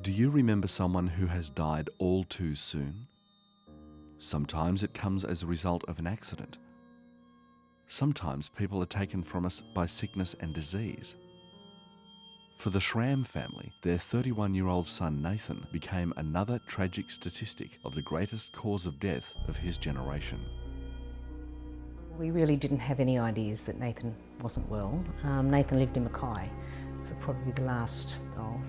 Do you remember someone who has died all too soon? Sometimes it comes as a result of an accident. Sometimes people are taken from us by sickness and disease. For the Schramm family, their 31-year-old son Nathan became another tragic statistic of the greatest cause of death of his generation. We really didn't have any ideas that Nathan wasn't well. Nathan lived in Mackay for probably the last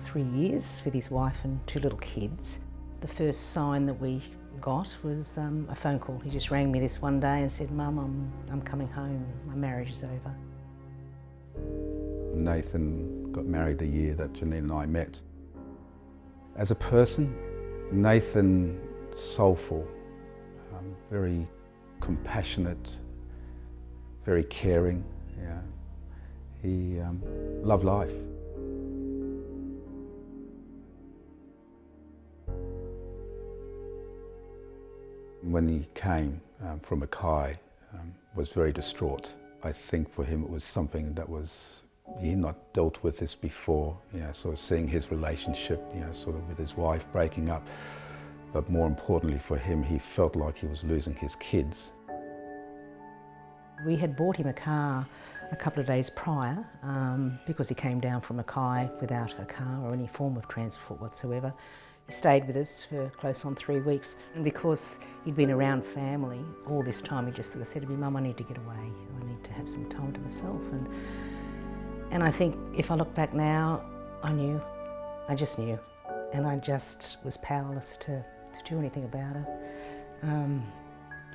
3 years with his wife and 2 little kids. The first sign that we got was a phone call. He just rang me this one day and said, "Mum, I'm coming home, my marriage is over." Nathan got married the year that Janine and I met. As a person, Nathan, soulful, very compassionate, very caring. Yeah. He loved life. When he came from Mackay, was very distraught. I think for him it was something that he had not dealt with this before, sort of seeing his relationship, sort of with his wife breaking up. But more importantly for him, he felt like he was losing his kids. We had bought him a car a couple of days prior because he came down from Mackay without a car or any form of transport whatsoever. He stayed with us for close on 3 weeks, and because he'd been around family all this time, he just sort of said to me, "Mum, I need to get away. I need to have some time to myself." And I think if I look back now, I just knew, and I just was powerless to do anything about it.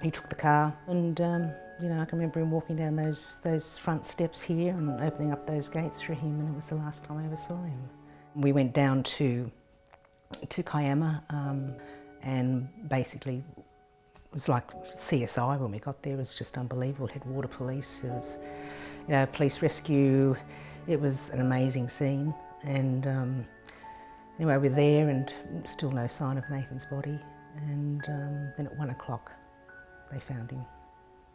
He took the car, and I can remember him walking down those front steps here and opening up those gates for him, and it was the last time I ever saw him. We went down to Kiama, and basically it was like CSI when we got there. It was just unbelievable. We had water police, there was police rescue. It was an amazing scene, and anyway, we're there and still no sign of Nathan's body, and then at 1 o'clock they found him.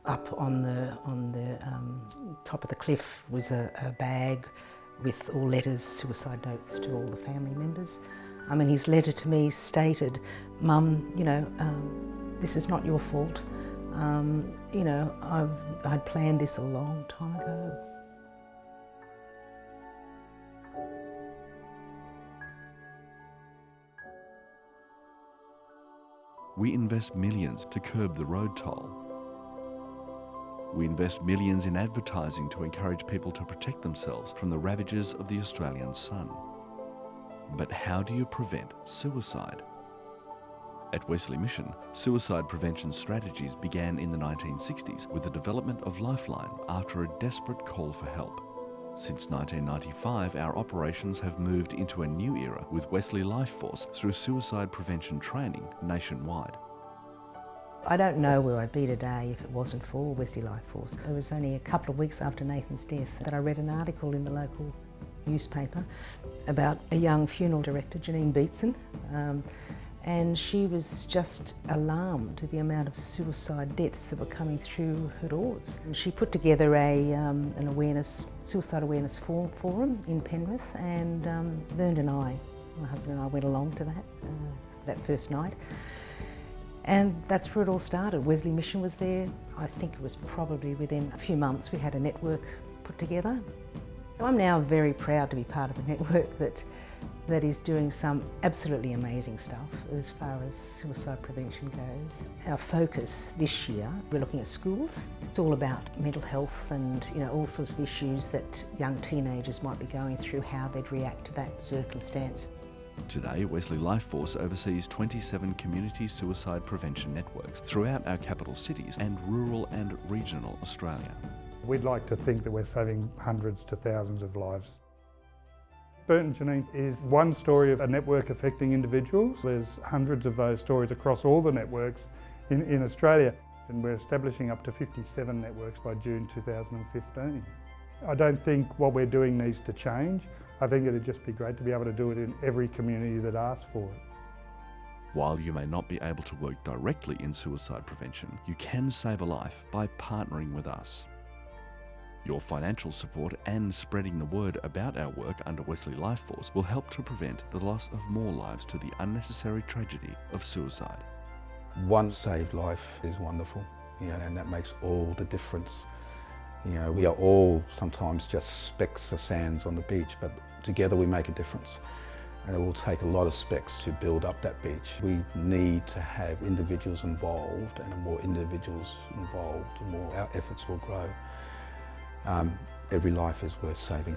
Up on the top of the cliff was a bag with all letters, suicide notes to all the family members. His letter to me stated, "Mum, this is not your fault. I'd planned this a long time ago." We invest millions to curb the road toll. We invest millions in advertising to encourage people to protect themselves from the ravages of the Australian sun. But how do you prevent suicide? At Wesley Mission, suicide prevention strategies began in the 1960s with the development of Lifeline after a desperate call for help. Since 1995, our operations have moved into a new era with Wesley Life Force through suicide prevention training nationwide. I don't know where I'd be today if it wasn't for Wesley Life Force. It was only a couple of weeks after Nathan's death that I read an article in the local newspaper about a young funeral director, Janine Beatson, and she was just alarmed at the amount of suicide deaths that were coming through her doors. And she put together an suicide awareness forum in Penrith, and Vern and I, my husband and I, went along to that first night. And that's where it all started. Wesley Mission was there. I think it was probably within a few months we had a network put together. So I'm now very proud to be part of a network that is doing some absolutely amazing stuff as far as suicide prevention goes. Our focus this year, we're looking at schools. It's all about mental health and all sorts of issues that young teenagers might be going through, how they'd react to that circumstance. Today, Wesley Life Force oversees 27 community suicide prevention networks throughout our capital cities and rural and regional Australia. We'd like to think that we're saving hundreds to thousands of lives. Burton Janine is one story of a network affecting individuals. There's hundreds of those stories across all the networks in Australia, and we're establishing up to 57 networks by June 2015. I don't think what we're doing needs to change. I think it'd just be great to be able to do it in every community that asks for it. While you may not be able to work directly in suicide prevention, you can save a life by partnering with us. Your financial support and spreading the word about our work under Wesley Life Force will help to prevent the loss of more lives to the unnecessary tragedy of suicide. One saved life is wonderful, and that makes all the difference. We are all sometimes just specks of sands on the beach, but together we make a difference. And it will take a lot of specks to build up that beach. We need to have individuals involved, and the more individuals involved, the more our efforts will grow. Every life is worth saving.